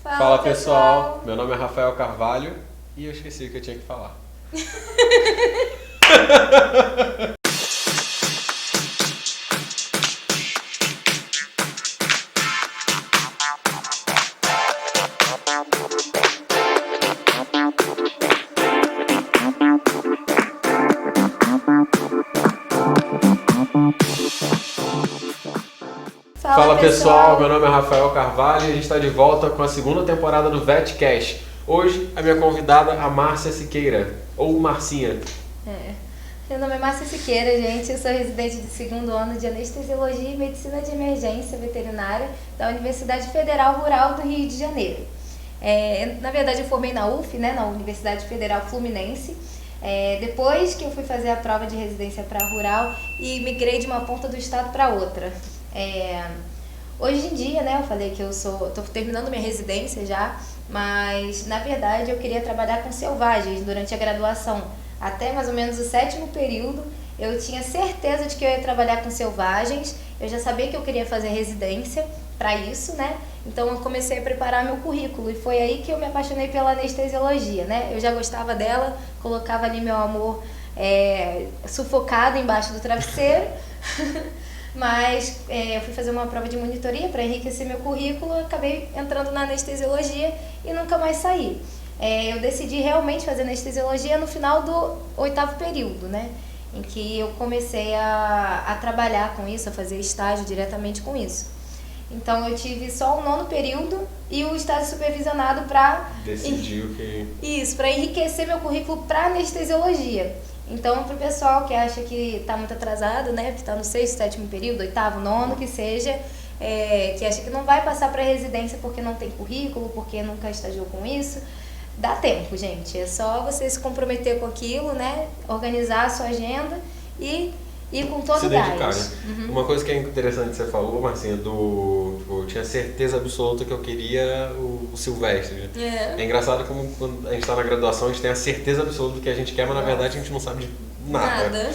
Fala pessoal, meu nome é Rafael Carvalho e eu esqueci o que eu tinha que falar. Fala pessoal, meu nome é Rafael Carvalho e a gente está de volta com a segunda temporada do VetCast. Hoje a minha convidada, a Márcia Siqueira, ou Marcinha. Meu nome é Márcia Siqueira, gente. Eu sou residente de segundo ano de Anestesiologia e Medicina de Emergência Veterinária da Universidade Federal Rural do Rio de Janeiro. Na verdade, eu formei na UF, na Universidade Federal Fluminense. Depois que eu fui fazer a prova de residência para rural e migrei de uma ponta do estado para outra. Hoje em dia, eu falei que estou terminando minha residência já, mas na verdade eu queria trabalhar com selvagens durante a graduação. Até mais ou menos o 7º período, eu tinha certeza de que eu ia trabalhar com selvagens. Eu já sabia que eu queria fazer residência para isso, Então eu comecei a preparar meu currículo e foi aí que eu me apaixonei pela anestesiologia, Eu já gostava dela, colocava ali meu amor sufocado embaixo do travesseiro. Mas eu fui fazer uma prova de monitoria para enriquecer meu currículo, acabei entrando na anestesiologia e nunca mais saí. Eu decidi realmente fazer anestesiologia no final do 8º período, em que eu comecei a trabalhar com isso, a fazer estágio diretamente com isso. Então eu tive só o 9º período e o estágio supervisionado para... Decidiu que... Isso, para enriquecer meu currículo para anestesiologia. Então, para o pessoal que acha que está muito atrasado, que está no 6º, 7º período, 8º, 9º, que seja, que acha que não vai passar para residência porque não tem currículo, porque nunca estagiou com isso, dá tempo, gente. É só você se comprometer com aquilo, organizar a sua agenda e ir com todo o gás. Uma coisa que é interessante que você falou, Marcinha, eu tinha certeza absoluta que eu queria o silvestre. É engraçado como quando a gente está na graduação, a gente tem a certeza absoluta do que a gente quer, mas na verdade a gente não sabe de nada.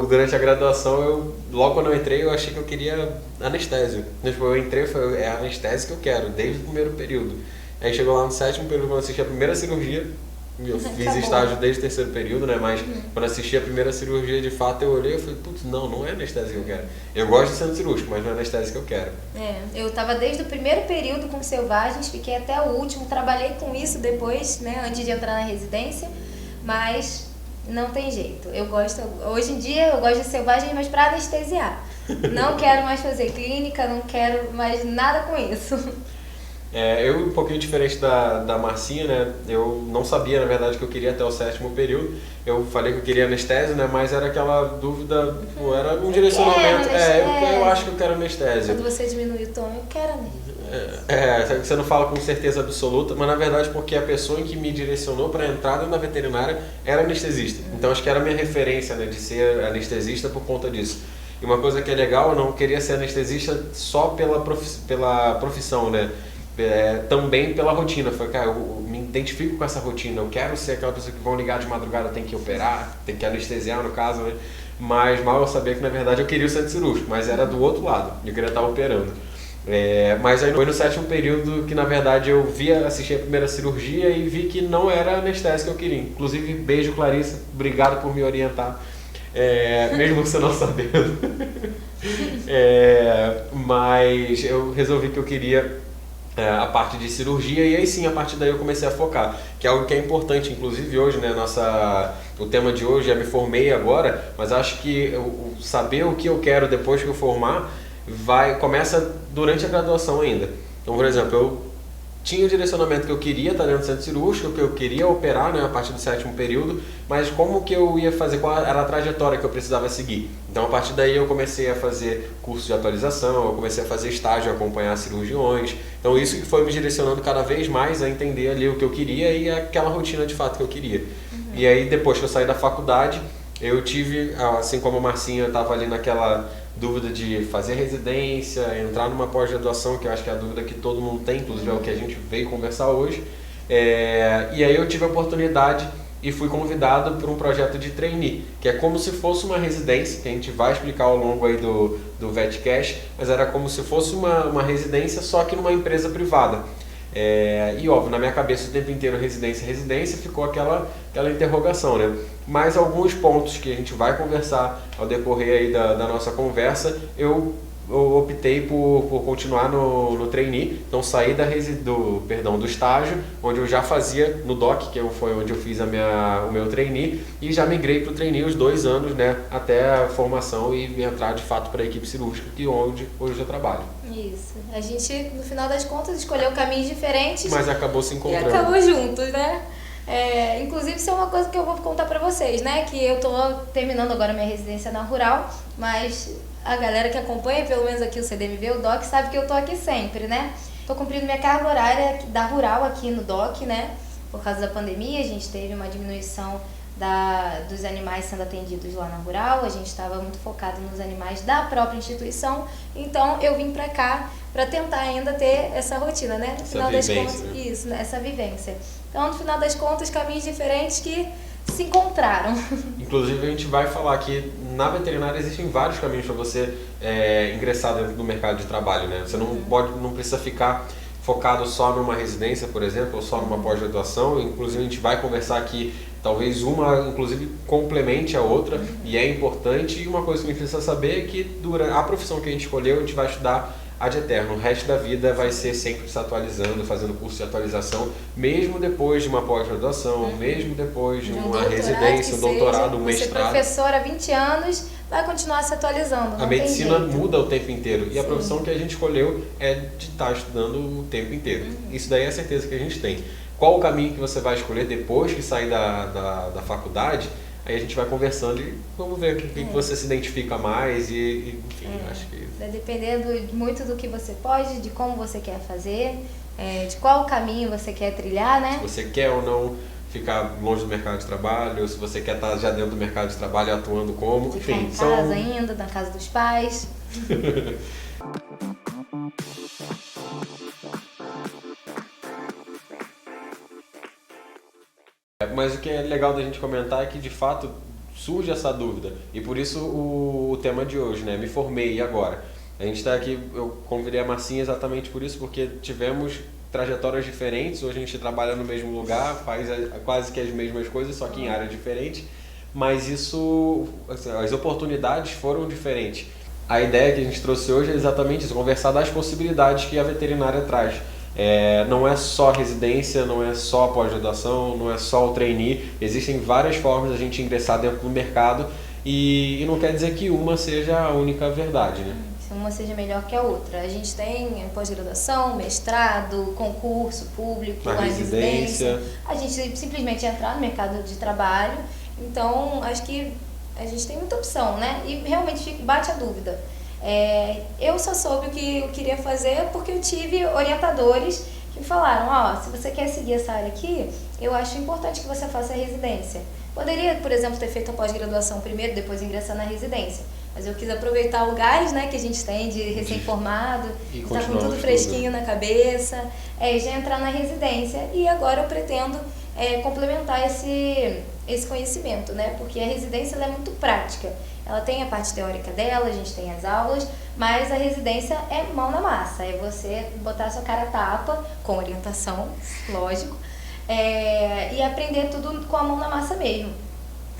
Durante a graduação, logo quando eu entrei, eu achei que eu queria anestésio. Eu entrei e falei, é anestésia que eu quero, desde o primeiro período. Aí chegou lá no 7º período, quando eu assisti a primeira cirurgia. Eu fiz estágio desde o 3º período, mas quando assisti a primeira cirurgia, de fato, eu olhei e falei, putz, não é anestésia que eu quero. Eu gosto de centro cirúrgico, mas não é anestésia que eu quero. Eu estava desde o primeiro período com selvagens, fiquei até o último, trabalhei com isso depois, antes de entrar na residência, mas não tem jeito. Hoje em dia eu gosto de selvagens, mas para anestesiar. Não quero mais fazer clínica, não quero mais nada com isso. Eu, um pouquinho diferente da Marcinha, eu não sabia, na verdade, que eu queria até o 7º período. Eu falei que eu queria anestésio, mas era aquela dúvida, era um direcionamento. Eu acho que eu quero anestésio. Quando você diminui o tom, eu quero anestésio. Você não fala com certeza absoluta, mas na verdade porque a pessoa que me direcionou para a entrada na veterinária era anestesista. Então acho que era a minha referência, de ser anestesista por conta disso. E uma coisa que é legal, eu não queria ser anestesista só pela profissão, também pela rotina. Falei, cara, eu me identifico com essa rotina, eu quero ser aquela pessoa que vão ligar de madrugada, tem que operar, tem que anestesiar no caso, mas mal eu sabia que na verdade eu queria o centro cirúrgico, mas era do outro lado, eu queria estar operando. Mas aí foi no 7º período que na verdade eu assisti a primeira cirurgia e vi que não era anestésia que eu queria. Inclusive, beijo Clarissa, obrigado por me orientar, mesmo você não sabendo. Mas eu resolvi que eu queria a parte de cirurgia e aí sim, a partir daí eu comecei a focar, que é algo que é importante, inclusive hoje, o tema de hoje, me formei agora, mas acho que saber o que eu quero depois que eu formar, começa durante a graduação ainda. Então, por exemplo, eu tinha o direcionamento que eu queria estar dentro do centro cirúrgico, que eu queria operar, a partir do 7º período, mas como que eu ia fazer, qual era a trajetória que eu precisava seguir. Então, a partir daí eu comecei a fazer curso de atualização, eu comecei a fazer estágio, acompanhar cirurgiões. Então, isso que foi me direcionando cada vez mais a entender ali o que eu queria e aquela rotina de fato que eu queria. E aí, depois que eu saí da faculdade, eu tive, assim como a Marcinha, eu estava ali naquela dúvida de fazer residência, entrar numa pós-graduação, que eu acho que é a dúvida que todo mundo tem, inclusive é o que a gente veio conversar hoje. E aí eu tive a oportunidade e fui convidado por um projeto de trainee, que é como se fosse uma residência, que a gente vai explicar ao longo aí do VetCast, mas era como se fosse uma residência, só que numa empresa privada. E óbvio, na minha cabeça o tempo inteiro residência, ficou aquela interrogação, né? Mas alguns pontos que a gente vai conversar ao decorrer aí da nossa conversa, eu optei por continuar no trainee, então saí do estágio, onde eu já fazia no DOC, que foi onde eu fiz o meu trainee, e já migrei para o trainee os 2 anos, né, até a formação e entrar de fato para a equipe cirúrgica, que onde hoje eu trabalho. Isso. A gente, no final das contas, escolheu caminhos diferentes. Mas acabou se encontrando. E acabou juntos, né? Inclusive, isso é uma coisa que eu vou contar pra vocês, né? Que eu tô terminando agora minha residência na Rural, mas a galera que acompanha, pelo menos aqui o CDMV, o DOC, sabe que eu tô aqui sempre, né? Tô cumprindo minha carga horária da Rural aqui no DOC, né? Por causa da pandemia, a gente teve uma diminuição dos animais sendo atendidos lá na Rural, a gente estava muito focado nos animais da própria instituição, então eu vim pra cá para tentar ainda ter essa rotina, né? No final das contas, né? Isso, essa vivência. Então, no final das contas, caminhos diferentes que se encontraram. Inclusive, a gente vai falar que na veterinária existem vários caminhos para você ingressar dentro do mercado de trabalho, né? Você não precisa ficar focado só numa residência, por exemplo, ou só numa pós-graduação. Inclusive, a gente vai conversar aqui, talvez uma, inclusive, complemente a outra, e é importante. E uma coisa que a gente precisa saber é que durante a profissão que a gente escolheu, a gente vai estudar ad eterno. O resto da vida vai ser sempre se atualizando, fazendo curso de atualização, mesmo depois de uma pós-graduação, mesmo depois de uma residência, um doutorado, um mestrado. Você professor há 20 anos, vai continuar se atualizando. A medicina muda o tempo inteiro. E a profissão que a gente escolheu é de estar estudando o tempo inteiro. Isso daí é a certeza que a gente tem. Qual o caminho que você vai escolher depois que sair da faculdade? Aí a gente vai conversando e vamos ver o que você se identifica mais enfim, acho que... Vai depender muito do que você pode, de como você quer fazer, de qual caminho você quer trilhar, né? Se você quer ou não ficar longe do mercado de trabalho, se você quer estar já dentro do mercado de trabalho atuando como, enfim. Em casa ainda, na casa dos pais. Mas o que é legal da gente comentar é que, de fato, surge essa dúvida. E por isso o tema de hoje, né? Me formei, e agora? A gente está aqui, eu convidei a Marcinha exatamente por isso, porque tivemos trajetórias diferentes. Hoje a gente trabalha no mesmo lugar, faz quase que as mesmas coisas, só que em áreas diferentes. Mas isso, assim, as oportunidades foram diferentes. A ideia que a gente trouxe hoje é exatamente isso, conversar das possibilidades que a veterinária traz. Não é só residência, não é só pós-graduação, não é só o trainee. Existem várias formas de a gente ingressar dentro do mercado e não quer dizer que uma seja a única verdade, né? Uma seja melhor que a outra. A gente tem pós-graduação, mestrado, concurso público, a residência. A gente simplesmente entrar no mercado de trabalho. Então, acho que a gente tem muita opção, né? E realmente bate a dúvida. Eu só soube o que eu queria fazer porque eu tive orientadores que falaram, se você quer seguir essa área aqui, eu acho importante que você faça a residência. Poderia, por exemplo, ter feito a pós-graduação primeiro, depois ingressar na residência. Mas eu quis aproveitar o gás, né, que a gente tem de recém-formado, está com tudo fresquinho na cabeça, já entrar na residência. E agora eu pretendo complementar esse conhecimento, né, porque a residência ela é muito prática. Ela tem a parte teórica dela, a gente tem as aulas, mas a residência é mão na massa, é você botar a sua cara a tapa, com orientação, lógico, e aprender tudo com a mão na massa mesmo.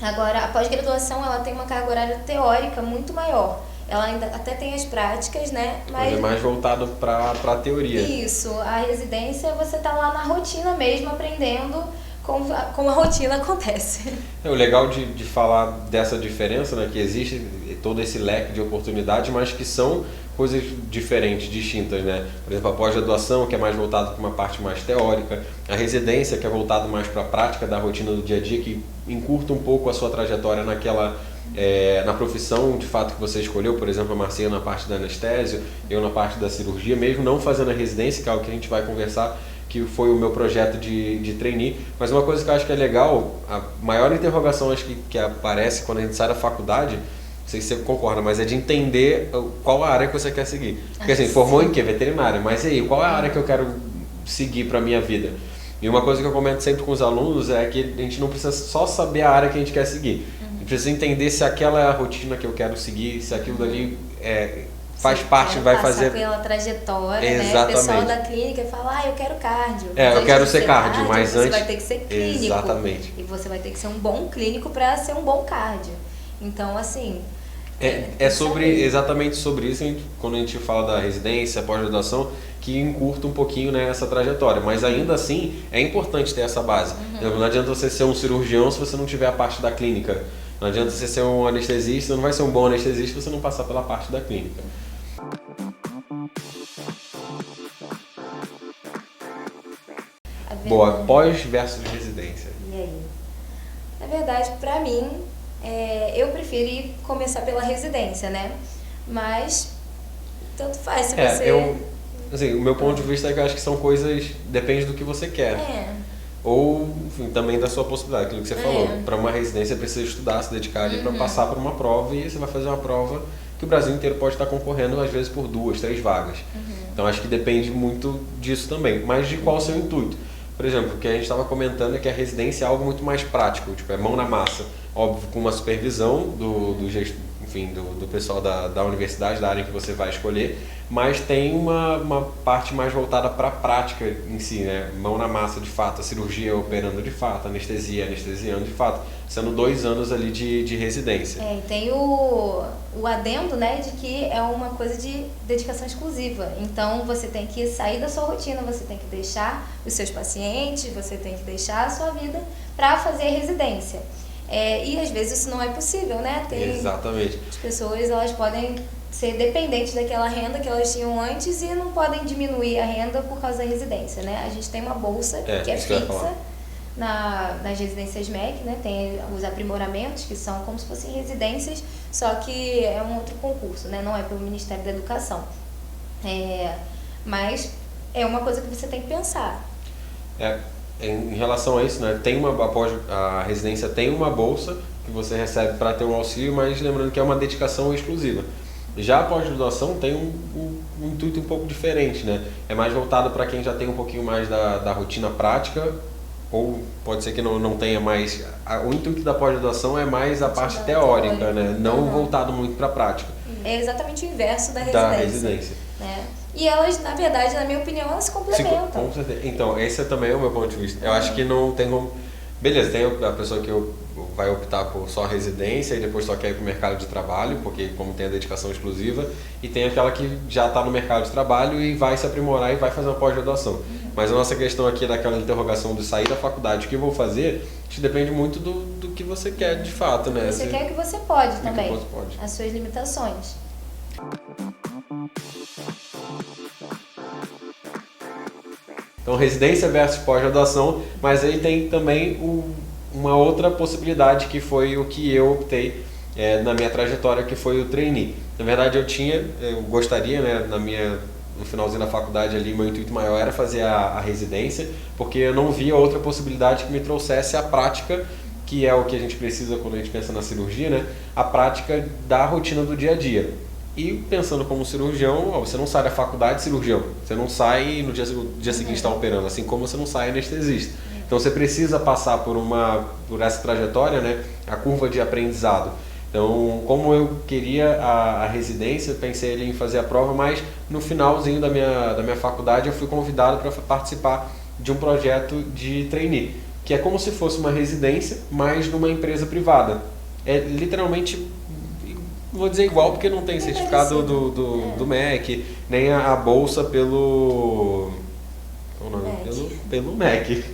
Agora, a pós-graduação ela tem uma carga horária teórica muito maior. Ela ainda até tem as práticas, né? Mas é mais voltado para a teoria. Isso, a residência você tá lá na rotina mesmo, aprendendo como a rotina acontece. O legal de falar dessa diferença, né, que existe todo esse leque de oportunidades, mas que são coisas diferentes, distintas, né? Por exemplo, a pós-graduação, que é mais voltada para uma parte mais teórica, a residência, que é voltada mais para a prática da rotina do dia a dia, que encurta um pouco a sua trajetória na profissão de fato que você escolheu. Por exemplo, a Marcinha na parte da anestésio, eu na parte da cirurgia, mesmo não fazendo a residência, que é algo que a gente vai conversar, que foi o meu projeto de trainee. Mas uma coisa que eu acho que é legal, a maior interrogação acho que aparece quando a gente sai da faculdade, não sei se você concorda, mas é de entender qual a área que você quer seguir. Porque assim, formou em quê? Veterinária, mas e aí, qual é a área que eu quero seguir para a minha vida? E uma coisa que eu comento sempre com os alunos é que a gente não precisa só saber a área que a gente quer seguir. A gente precisa entender se aquela é a rotina que eu quero seguir, se aquilo dali faz parte, vai fazer... pela trajetória, Exatamente. né? O pessoal da clínica fala, eu quero cardio. Eu quero ser cardio, mas você antes... vai ter que ser clínico. Exatamente. E você vai ter que ser um bom clínico para ser um bom cardio. Então, assim... exatamente sobre isso, quando a gente fala da residência, pós-graduação, que encurta um pouquinho, né, essa trajetória. Mas ainda assim, é importante ter essa base. Não adianta você ser um cirurgião se você não tiver a parte da clínica. Não adianta você ser um anestesista, não vai ser um bom anestesista se você não passar pela parte da clínica. Boa, pós versus residência. E aí? Na verdade, pra mim, eu preferi começar pela residência, né? Mas, tanto faz se você... Assim, o meu ponto de vista é que eu acho que são coisas... Depende do que você quer. Ou, enfim, também da sua possibilidade, aquilo que você falou. Para uma residência, você precisa estudar, se dedicar ali para passar por uma prova, e você vai fazer uma prova que o Brasil inteiro pode estar concorrendo, às vezes, por 2, 3 vagas. Então, acho que depende muito disso também. Mas de qual o seu intuito? Por exemplo, o que a gente estava comentando é que a residência é algo muito mais prático, tipo, é mão na massa. Óbvio, com uma supervisão do pessoal da universidade, da área que você vai escolher, mas tem uma parte mais voltada para a prática em si, né? Mão na massa de fato, a cirurgia operando de fato, a anestesia anestesiando de fato, sendo 2 anos ali de residência. E tem o adendo, né, de que é uma coisa de dedicação exclusiva. Então você tem que sair da sua rotina, você tem que deixar os seus pacientes, você tem que deixar a sua vida para fazer a residência. E às vezes isso não é possível, né? Exatamente. As pessoas, elas podem ser dependentes daquela renda que elas tinham antes e não podem diminuir a renda por causa da residência, né? A gente tem uma bolsa que é fixa nas residências MEC, né? Tem os aprimoramentos, que são como se fossem residências, só que é um outro concurso, né? Não é pelo Ministério da Educação. Mas é uma coisa que você tem que pensar. Em relação a isso, né, a residência tem uma bolsa que você recebe para ter um auxílio, mas lembrando que é uma dedicação exclusiva. Já a pós-graduação tem um intuito um pouco diferente, né? É mais voltado para quem já tem um pouquinho mais da rotina prática, ou pode ser que não tenha mais... O intuito da pós-graduação é mais a parte teórica, né? Não voltado muito para a prática. É exatamente o inverso da residência. Né? E elas, na verdade, na minha opinião, elas se complementam. Com certeza. Então, esse também é o meu ponto de vista. Eu acho que não tem como... Beleza, tem a pessoa que vai optar por só residência e depois só quer ir para o mercado de trabalho, porque como tem a dedicação exclusiva, e tem aquela que já está no mercado de trabalho e vai se aprimorar e vai fazer uma pós-graduação. Mas a nossa questão aqui daquela interrogação de sair da faculdade, o que eu vou fazer, isso depende muito do que você quer de fato, né? Você quer que você pode também, pode. As suas limitações. Então, residência versus pós-graduação, mas aí tem também uma outra possibilidade que foi o que eu optei na minha trajetória, que foi o trainee. Na verdade, eu gostaria, né, no finalzinho da faculdade ali, meu intuito maior era fazer a residência, porque eu não via outra possibilidade que me trouxesse a prática, que é o que a gente precisa quando a gente pensa na cirurgia, né, a prática da rotina do dia a dia. E pensando como cirurgião, você não sai da faculdade cirurgião, você não sai no dia seguinte está operando, assim como você não sai anestesista. Então você precisa passar por essa trajetória, né, a curva de aprendizado. Então, como eu queria a residência, pensei em fazer a prova, mas no finalzinho da minha faculdade eu fui convidado para participar de um projeto de trainee, que é como se fosse uma residência, mas numa empresa privada. É literalmente... Não vou dizer igual porque não tem certificado do MEC, nem a bolsa pelo MEC.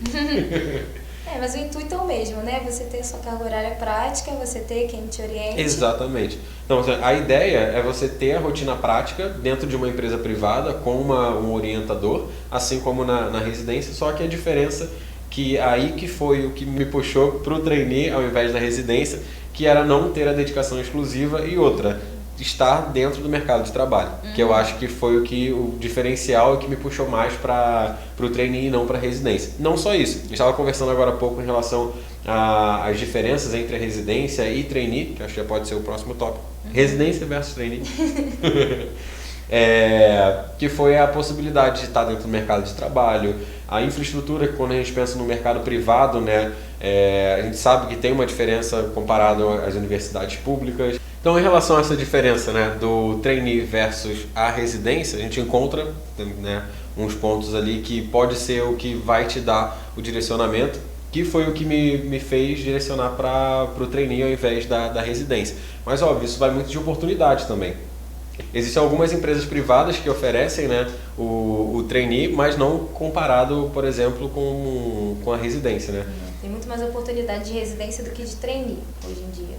Mas o intuito é o mesmo, né? Você ter sua carga horária prática, você ter quem te oriente. Exatamente. Então, a ideia é você ter a rotina prática dentro de uma empresa privada com um orientador, assim como na residência, só que a diferença que aí que foi o que me puxou para o trainee ao invés da residência, que era não ter a dedicação exclusiva, e outra, estar dentro do mercado de trabalho, que eu acho que foi o diferencial que me puxou mais para o trainee e não para a residência. Não só isso, eu estava conversando agora há pouco em relação às diferenças entre a residência e trainee, que acho que já pode ser o próximo tópico, residência versus trainee, que foi a possibilidade de estar dentro do mercado de trabalho, a infraestrutura, que quando a gente pensa no mercado privado, né, a gente sabe que tem uma diferença comparado às universidades públicas. Então, em relação a essa diferença, né, do trainee versus a residência, a gente encontra, né, uns pontos ali que pode ser o que vai te dar o direcionamento, que foi o que me fez direcionar para o trainee ao invés da residência. Mas, óbvio, isso vai muito de oportunidade também. Existem algumas empresas privadas que oferecem, né, o trainee, mas não comparado, por exemplo, com a residência, né? Tem muito mais oportunidade de residência do que de trainee hoje em dia.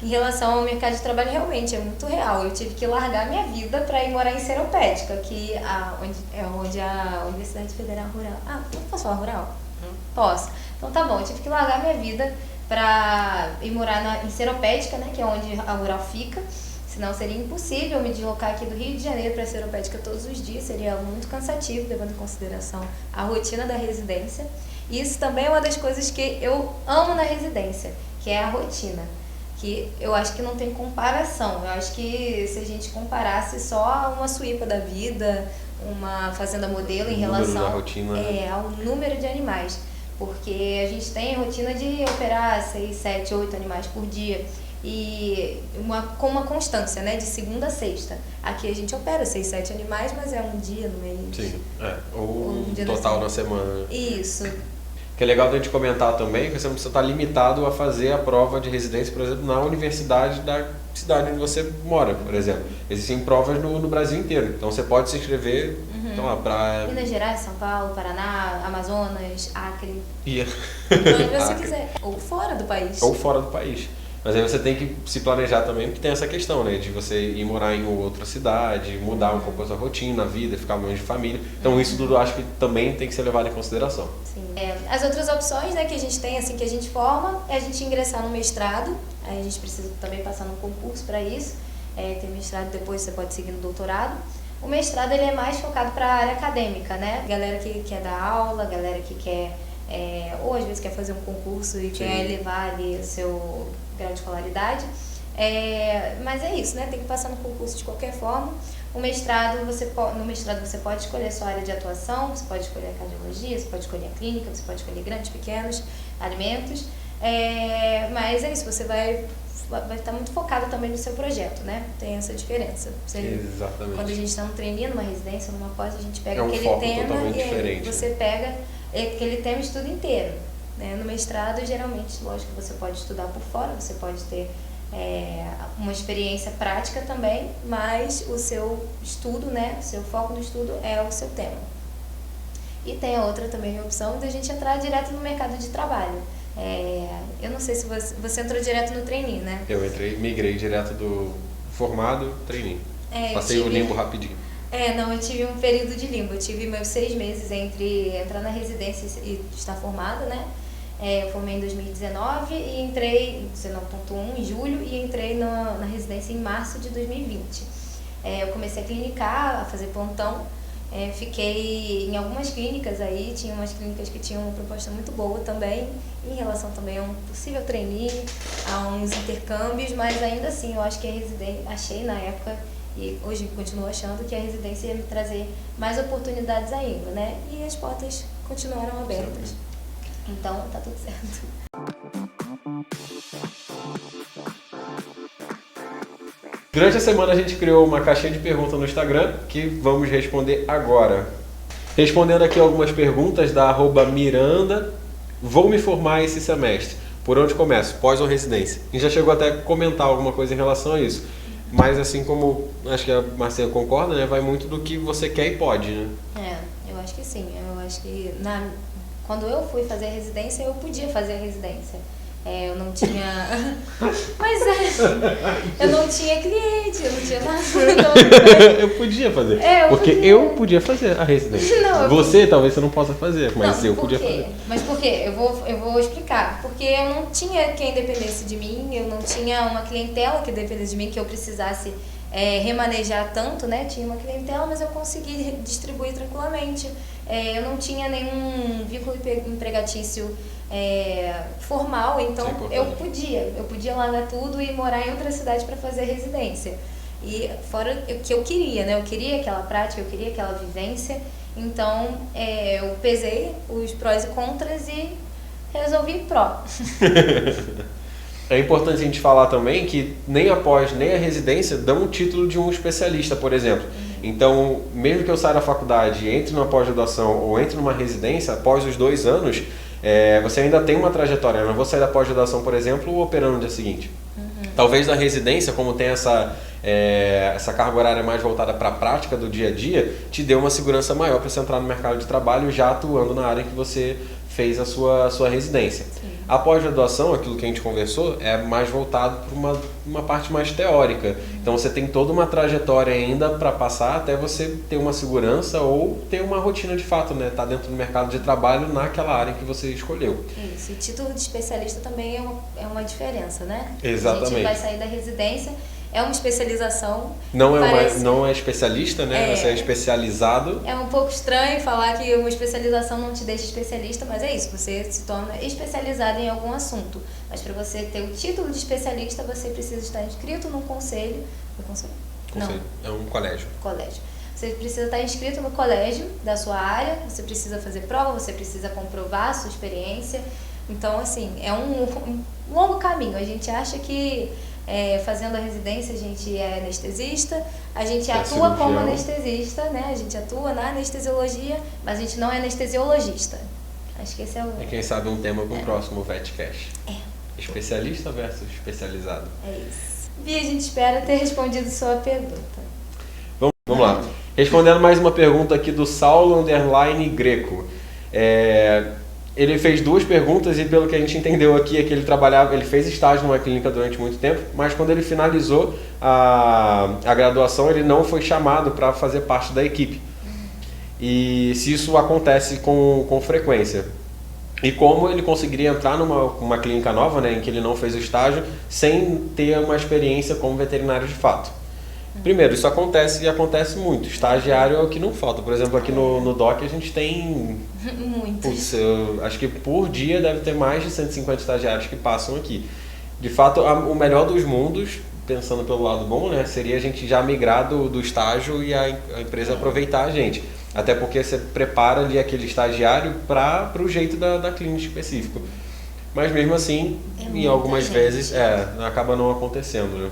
Em relação ao mercado de trabalho, realmente é muito real. Eu tive que largar minha vida para ir morar em Seropédica, que onde a Universidade Federal Rural... Ah, não posso falar rural? Posso. Então tá bom, eu tive que largar minha vida para ir morar em Seropédica, né, que é onde a Rural fica. Senão seria impossível me deslocar aqui do Rio de Janeiro para a Seropédica todos os dias, seria algo muito cansativo, levando em consideração a rotina da residência. E isso também é uma das coisas que eu amo na residência, que é a rotina. Que eu acho que não tem comparação. Eu acho que se a gente comparasse só uma Suípa da vida, uma fazenda modelo em relação rotina, ao número de animais. Porque a gente tem a rotina de operar 6, 7, 8 animais por dia. E com uma constância, né, de segunda a sexta. Aqui a gente opera 6, 7 animais, mas é um dia no mês. Sim, ou um total na semana. Isso. Que é legal a gente comentar também que você não precisa estar limitado a fazer a prova de residência, por exemplo, na universidade da cidade onde você mora, por exemplo. Existem provas no Brasil inteiro, então você pode se inscrever para... Minas Gerais, São Paulo, Paraná, Amazonas, Acre, onde você quiser. Ou fora do país. Ou fora do país. Mas aí você tem que se planejar também, porque tem essa questão, né, de você ir morar em outra cidade, mudar um pouco a sua rotina, a vida, ficar longe de família. Então isso tudo eu acho que também tem que ser levado em consideração. Sim. As outras opções, né, que a gente tem, assim que a gente forma, é a gente ingressar no mestrado. Aí a gente precisa também passar num concurso para isso. Tem mestrado, depois você pode seguir no doutorado. O mestrado ele é mais focado para a área acadêmica, né? Galera que quer dar aula, galera que quer... ou às vezes quer fazer um concurso e quer elevar ali o seu grau de escolaridade. Mas é isso, né? Tem que passar no concurso de qualquer forma. No mestrado você pode escolher a sua área de atuação, você pode escolher a cardiologia, você pode escolher a clínica, você pode escolher grandes, pequenos, alimentos. Mas é isso, você vai estar muito focado também no seu projeto, né? Tem essa diferença. Exatamente. Quando a gente está no trainee, numa residência, numa pós, a gente pega aquele tema e aí você pega aquele tema e estuda inteiro. Né? No mestrado, geralmente, lógico, você pode estudar por fora, você pode ter uma experiência prática também, mas o seu estudo, né, o seu foco no estudo é o seu tema. E tem a outra também a opção de a gente entrar direto no mercado de trabalho. Eu não sei se você entrou direto no trainee, né? Eu migrei direto do formado trainee. Passei o limbo rapidinho. Eu tive um período de limbo. Eu tive meus 6 meses entre entrar na residência e estar formada, né? Eu formei em 2019 e entrei, 19.1 em julho, e entrei na residência em março de 2020. Eu comecei a clinicar, a fazer plantão. Fiquei em algumas clínicas aí, tinha umas clínicas que tinham uma proposta muito boa também, em relação também a um possível trainee, a uns intercâmbios, mas ainda assim eu acho que a residência, achei na época, e hoje continuo achando que a residência ia me trazer mais oportunidades ainda, né? E as portas continuaram abertas. Sim. Então tá tudo certo. Durante a semana a gente criou uma caixinha de perguntas no Instagram que vamos responder agora. Respondendo aqui algumas perguntas da @Miranda. Vou me formar esse semestre. Por onde começo? Pós ou residência? A gente já chegou até a comentar alguma coisa em relação a isso. Mas assim como acho que a Marcela concorda, né? Vai muito do que você quer e pode, né? Eu acho que sim. Eu acho que quando eu fui fazer a residência, eu podia fazer a residência. Eu não tinha... eu não tinha cliente, eu não tinha nada. Eu podia fazer. Eu podia fazer a residência. Não, talvez você não possa fazer, mas eu podia fazer. Mas por quê? Eu vou explicar. Porque eu não tinha quem dependesse de mim, eu não tinha uma clientela que dependesse de mim, que eu precisasse remanejar tanto, né? Tinha uma clientela, mas eu consegui distribuir tranquilamente. Eu não tinha nenhum vínculo empregatício formal, então eu podia largar tudo e morar em outra cidade para fazer residência. E fora o que eu queria, né? Eu queria aquela prática, eu queria aquela vivência, então eu pesei os prós e contras e resolvi pró. É importante a gente falar também que nem a pós, nem a residência dão o título de um especialista, por exemplo. Então, mesmo que eu saia da faculdade, entre numa pós-graduação ou entre numa residência, após os 2 anos, você ainda tem uma trajetória. Eu não vou sair da pós-graduação, por exemplo, operando no dia seguinte. Talvez na residência, como tem essa carga horária mais voltada para a prática do dia a dia, te dê uma segurança maior para você entrar no mercado de trabalho já atuando na área em que você fez a sua residência. Sim. A pós-graduação, aquilo que a gente conversou, é mais voltado para uma parte mais teórica. Então você tem toda uma trajetória ainda para passar até você ter uma segurança ou ter uma rotina de fato, né? Tá dentro do mercado de trabalho naquela área que você escolheu. Isso, e título de especialista também é uma diferença, né? Exatamente. A gente vai sair da residência, é uma especialização. Não é especialista, né? Você é especializado. É um pouco estranho falar que uma especialização não te deixa especialista, mas é isso, você se torna especializado em algum assunto. Mas para você ter o título de especialista, você precisa estar inscrito num conselho. Conselho. É um colégio. Colégio. Você precisa estar inscrito no colégio da sua área, você precisa fazer prova, você precisa comprovar a sua experiência. Então, assim, é um longo caminho. A gente acha que fazendo a residência a gente é anestesista, a gente atua como anestesista, né? A gente atua na anestesiologia, mas a gente não é anestesiologista. Acho que esse é o... quem sabe um tema para o próximo VetCast. Especialista versus especializado. É isso. Bia, a gente espera ter respondido sua pergunta. Vamos lá. Respondendo mais uma pergunta aqui do Saulo _Greco. Ele fez 2 perguntas e pelo que a gente entendeu aqui é que ele fez estágio numa clínica durante muito tempo, mas quando ele finalizou a graduação ele não foi chamado para fazer parte da equipe. E se isso acontece com frequência. E como ele conseguiria entrar numa clínica nova, né, em que ele não fez o estágio, sem ter uma experiência como veterinário de fato. Primeiro, isso acontece e acontece muito. Estagiário é o que não falta. Por exemplo, aqui no DOC a gente tem... Muitos. Acho que por dia deve ter mais de 150 estagiários que passam aqui. De fato, o melhor dos mundos, pensando pelo lado bom, né, seria a gente já migrar do estágio e a empresa aproveitar a gente. Até porque você prepara ali aquele estagiário para o jeito da clínica específico. Mas mesmo assim, em algumas vezes, acaba não acontecendo, né?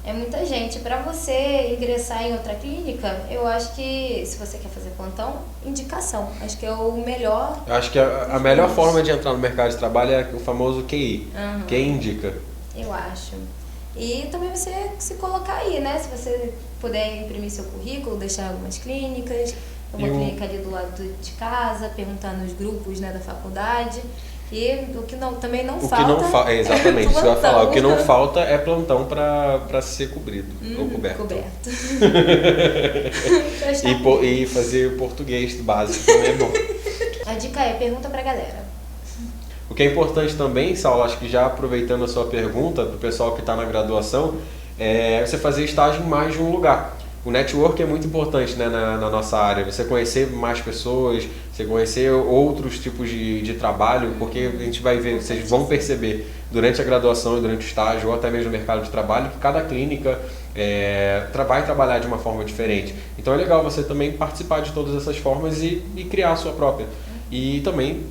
É muita gente. Para você ingressar em outra clínica, eu acho que, se você quer fazer plantão, indicação. Acho que é o melhor. Eu acho que a melhor forma de entrar no mercado de trabalho é o famoso QI. Quem indica? Eu acho. E também você se colocar aí, né? Se você puder imprimir seu currículo, deixar algumas clínicas, uma clínica ali do lado de casa, perguntar nos grupos, né, da faculdade. E o que também não falta... exatamente, isso que eu ia falar. O que não falta é plantão para ser cobrido ou coberto. E fazer português básico também é bom. A dica pergunta pra galera. O que é importante também, Saulo, acho que já aproveitando a sua pergunta, para o pessoal que está na graduação, é você fazer estágio em mais de um lugar. O network é muito importante, né, na nossa área, você conhecer mais pessoas, você conhecer outros tipos de trabalho, porque a gente vai ver, vocês vão perceber durante a graduação e durante o estágio, ou até mesmo no mercado de trabalho, que cada clínica vai trabalhar de uma forma diferente. Então é legal você também participar de todas essas formas e criar a sua própria. E também,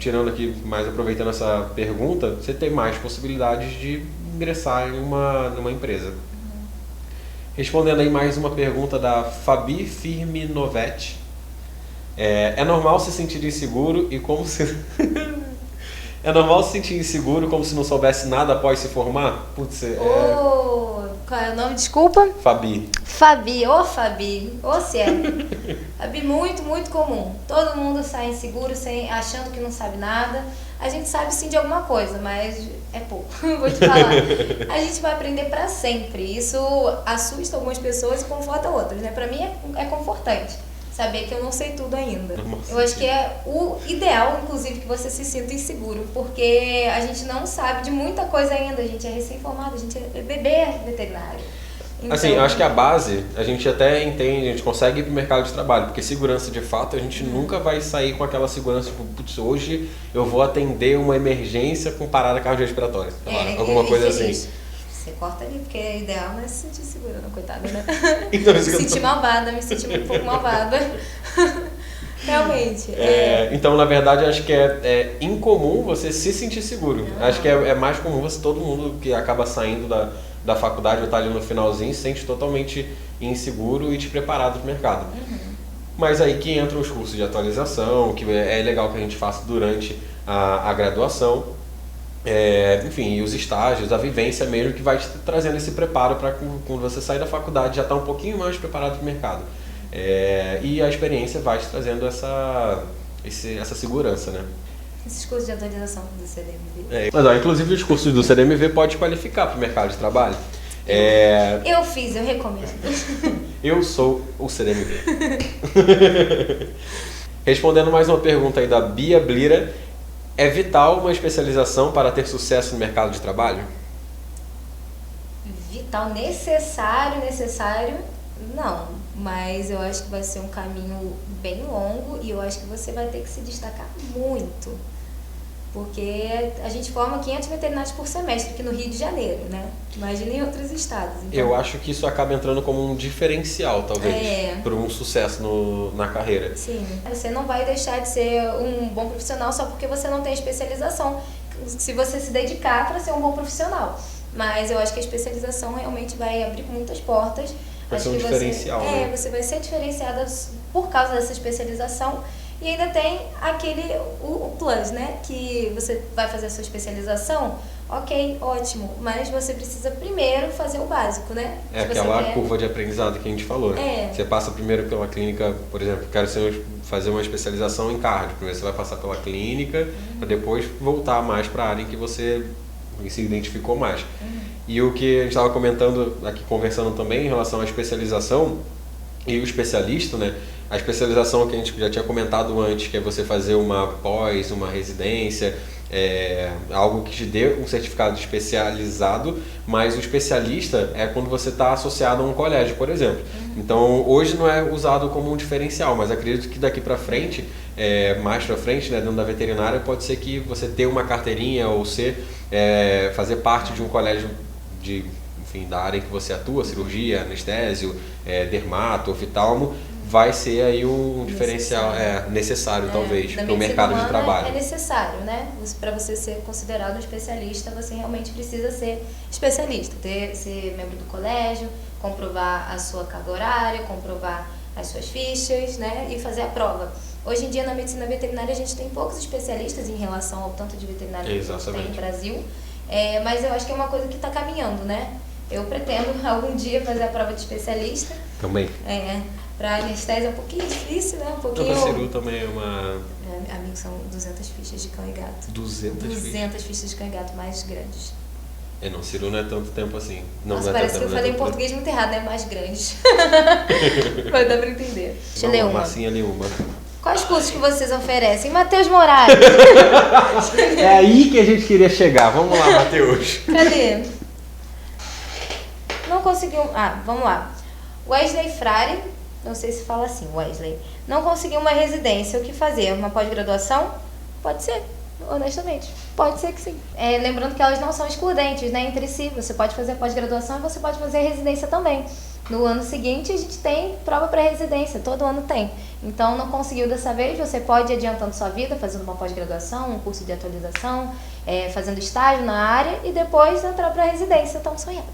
tirando aqui, mais aproveitando essa pergunta, você tem mais possibilidades de ingressar em numa empresa. Respondendo aí mais uma pergunta da Fabi Firminovetti. É normal se sentir inseguro e como se... É normal se sentir inseguro como se não soubesse nada após se formar? Putz, qual é o nome? Desculpa? Fabi. Fabi, Cielo. Fabi, muito, muito comum. Todo mundo sai inseguro, achando que não sabe nada. A gente sabe sim de alguma coisa, mas é pouco. Vou te falar. A gente vai aprender pra sempre. Isso assusta algumas pessoas e conforta outras, né? Pra mim é confortante saber que eu não sei tudo ainda. Eu acho que é o ideal, inclusive, que você se sinta inseguro, porque a gente não sabe de muita coisa ainda. A gente é recém-formado, a gente é bebê veterinário. Então... Assim, eu acho que a base, a gente até entende, a gente consegue ir pro mercado de trabalho, porque segurança de fato, a gente nunca vai sair com aquela segurança, tipo, putz, hoje eu vou atender uma emergência com parada cardiorrespiratória, alguma coisa assim. Você corta ali, porque é ideal não é se sentir segura, não, coitada, né? Então, me senti malvada, me senti um pouco malvada. Realmente. Então, na verdade, acho que é incomum você se sentir seguro. Acho que é mais comum todo mundo que acaba saindo da faculdade ou está ali no finalzinho se sente totalmente inseguro e despreparado para o mercado. Mas aí que entram os cursos de atualização, que é legal que a gente faça durante a graduação. Enfim, e os estágios, a vivência mesmo, que vai te trazendo esse preparo para quando você sair da faculdade já estar um pouquinho mais preparado para o mercado. E a experiência vai te trazendo essa segurança, né? Esses cursos de atualização do CDMV. Mas, inclusive, os cursos do CDMV podem qualificar para o mercado de trabalho. Eu fiz, eu recomendo. Eu sou o CDMV. Respondendo mais uma pergunta aí da Bia Blira, é vital uma especialização para ter sucesso no mercado de trabalho? Vital, necessário, não. Mas eu acho que vai ser um caminho bem longo e eu acho que você vai ter que se destacar muito. Porque a gente forma 500 veterinários por semestre aqui no Rio de Janeiro, né? Imagina em outros estados. Então, eu acho que isso acaba entrando como um diferencial, talvez, para um sucesso na carreira. Sim. Você não vai deixar de ser um bom profissional só porque você não tem especialização, se você se dedicar para ser um bom profissional. Mas eu acho que a especialização realmente vai abrir muitas portas. Vai ser um diferencial, né? Você vai ser diferenciada por causa dessa especialização. E ainda tem o plus, né? Que você vai fazer a sua especialização, ok, ótimo, mas você precisa primeiro fazer o básico, né? Aquela curva de aprendizado que a gente falou. Você passa primeiro pela clínica, por exemplo, quero fazer uma especialização em cardio. Primeiro você vai passar pela clínica, para depois voltar mais para a área em que você se identificou mais. E o que a gente estava comentando aqui, conversando também em relação à especialização e o especialista, né? A especialização que a gente já tinha comentado antes, que é você fazer uma pós, uma residência, algo que te dê um certificado especializado, mas o especialista é quando você está associado a um colégio, por exemplo. Então, hoje não é usado como um diferencial, mas acredito que daqui para frente, mais para frente, né, dentro da veterinária, pode ser que você ter uma carteirinha ou fazer parte de um colégio da área em que você atua, cirurgia, anestésio, dermato, oftalmo, vai ser aí um diferencial necessário, talvez, para o mercado de trabalho. É necessário, né? Para você ser considerado um especialista, você realmente precisa ser especialista, ser membro do colégio, comprovar a sua carga horária, comprovar as suas fichas, né? E fazer a prova. Hoje em dia, na medicina veterinária, a gente tem poucos especialistas em relação ao tanto de veterinário que a gente tem no Brasil, mas eu acho que é uma coisa que está caminhando, né? Eu pretendo algum dia fazer a prova de especialista. Também. Para anestesia é um pouquinho difícil, né? Um pouquinho... Para Ciru também é uma... Amigo, são 200 fichas de cão e gato. 200 fichas de cão e gato mais grandes. Não, Ciru não é tanto tempo assim. Nossa, parece que eu falei em português muito errado, né? Mais grandes. Vai dar para entender. Deixa eu ler uma. Marcinha lê uma. Quais cursos que vocês oferecem? Matheus Moraes. É aí que a gente queria chegar. Vamos lá, Matheus. Cadê? Não conseguiu... vamos lá. Wesley Frari, não sei se fala assim, Wesley. Não conseguiu uma residência, o que fazer? Uma pós-graduação? Pode ser, honestamente. Pode ser que sim. Lembrando que elas não são excludentes, né, entre si. Você pode fazer a pós-graduação e você pode fazer a residência também. No ano seguinte, a gente tem prova para residência, todo ano tem. Então, não conseguiu dessa vez, você pode ir adiantando sua vida, fazendo uma pós-graduação, um curso de atualização, fazendo estágio na área e depois entrar para a residência tão sonhada.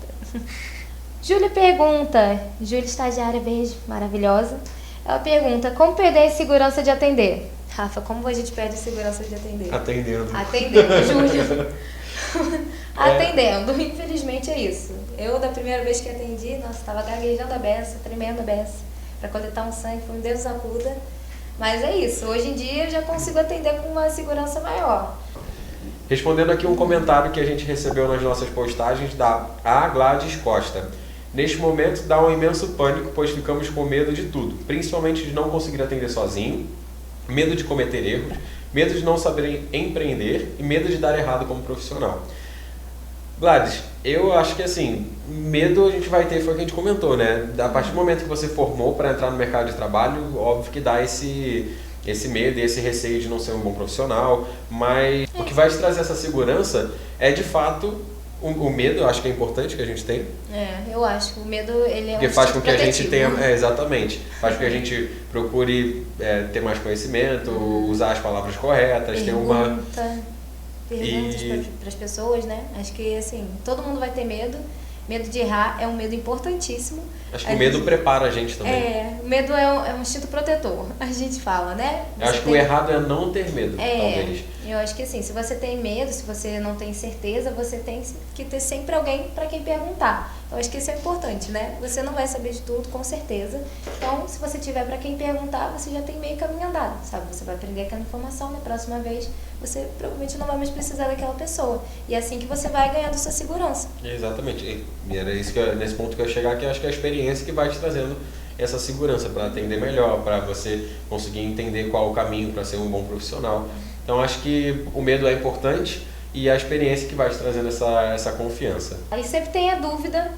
Júlia pergunta, Júlia estagiária, beijo, maravilhosa. Ela pergunta, como perder a segurança de atender? Rafa, como a gente perde a segurança de atender? Atendendo, Júlia. Atendendo, infelizmente é isso. Eu, da primeira vez que atendi, nossa, estava gaguejando a beça, tremendo a beça, para coletar um sangue, foi um Deus acuda. Mas é isso, hoje em dia eu já consigo atender com uma segurança maior. Respondendo aqui um comentário que a gente recebeu nas nossas postagens da A. Gladys Costa. Neste momento dá um imenso pânico, pois ficamos com medo de tudo, principalmente de não conseguir atender sozinho, medo de cometer erros, medo de não saber empreender e medo de dar errado como profissional. Gladys, eu acho que assim, medo a gente vai ter, foi o que a gente comentou, né? A partir do momento que você formou para entrar no mercado de trabalho, óbvio que dá esse medo e esse receio de não ser um bom profissional, mas o que vai te trazer essa segurança é de fato O medo, eu acho que é importante que a gente tenha. Eu acho que o medo, ele é Porque um faz com instinto que a gente protetivo. tenha... exatamente. Faz com que a gente procure ter mais conhecimento, usar as palavras corretas, ter uma... Perguntas para as pessoas, né? Acho que, assim, todo mundo vai ter medo. Medo de errar é um medo importantíssimo. Acho que o medo prepara a gente também. O medo é um instinto protetor, a gente fala, né? Eu acho que o errado é não ter medo, talvez. Eu acho que assim, se você tem medo, se você não tem certeza, você tem que ter sempre alguém para quem perguntar. Eu acho que isso é importante, né? Você não vai saber de tudo, com certeza. Então, se você tiver para quem perguntar, você já tem meio caminho andado, sabe? Você vai aprender aquela informação, na próxima vez você provavelmente não vai mais precisar daquela pessoa. E é assim que você vai ganhando sua segurança. Exatamente. E era isso nesse ponto que eu ia chegar, que eu acho que é a experiência que vai te trazendo essa segurança para atender melhor, para você conseguir entender qual o caminho para ser um bom profissional. Então, acho que o medo é importante e a experiência que vai te trazendo essa confiança. Aí sempre tem a dúvida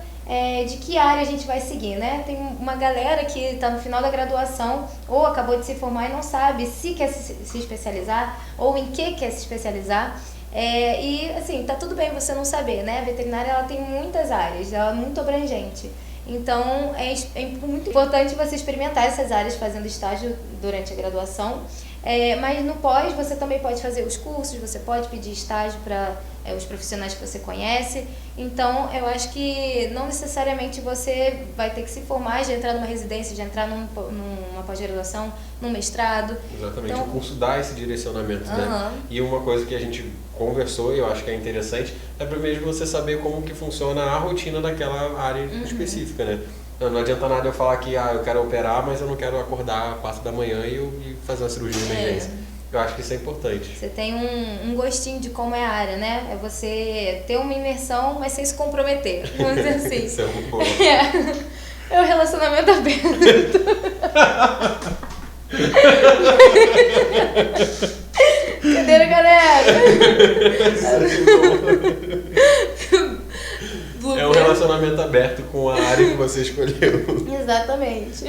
de que área a gente vai seguir, né? Tem uma galera que está no final da graduação ou acabou de se formar e não sabe se quer se especializar ou em que quer se especializar. E assim, tá tudo bem você não saber, né? A veterinária, ela tem muitas áreas, ela é muito abrangente. Então, é muito importante você experimentar essas áreas fazendo estágio durante a graduação. Mas no pós, você também pode fazer os cursos, você pode pedir estágio para os profissionais que você conhece. Então, eu acho que não necessariamente você vai ter que se formar, de entrar numa residência, de entrar numa pós-graduação, num mestrado. Exatamente, então, o curso dá esse direcionamento, né? E uma coisa que a gente conversou e eu acho que é interessante é primeiro você saber como que funciona a rotina daquela área específica, né? Não adianta nada eu falar que eu quero operar, mas eu não quero acordar às 4 da manhã e fazer uma cirurgia de emergência. Eu acho que isso é importante. Você tem um gostinho de como é a área, né? É você ter uma imersão, mas sem se comprometer, vamos dizer assim. Isso é muito bom. É o relacionamento aberto. Brincadeira, galera! É um relacionamento aberto com a área que você escolheu. Exatamente.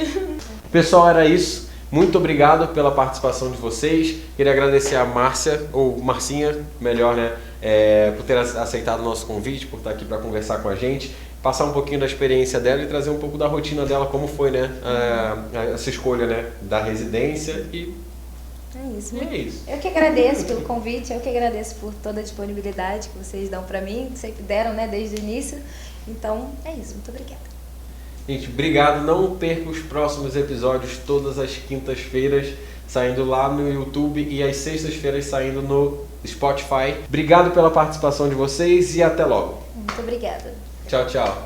Pessoal, era isso. Muito obrigado pela participação de vocês. Queria agradecer a Márcia, ou Marcinha, melhor, né? Por ter aceitado o nosso convite, por estar aqui para conversar com a gente, passar um pouquinho da experiência dela e trazer um pouco da rotina dela, como foi, né? Essa escolha, né? Da residência e... É isso. É isso. Eu que agradeço pelo convite, eu que agradeço por toda a disponibilidade que vocês dão para mim, sempre deram, né, desde o início. Então, é isso. Muito obrigada. Gente, obrigado. Não perca os próximos episódios todas as quintas-feiras, saindo lá no YouTube e às sextas-feiras saindo no Spotify. Obrigado pela participação de vocês e até logo. Muito obrigada. Tchau, tchau.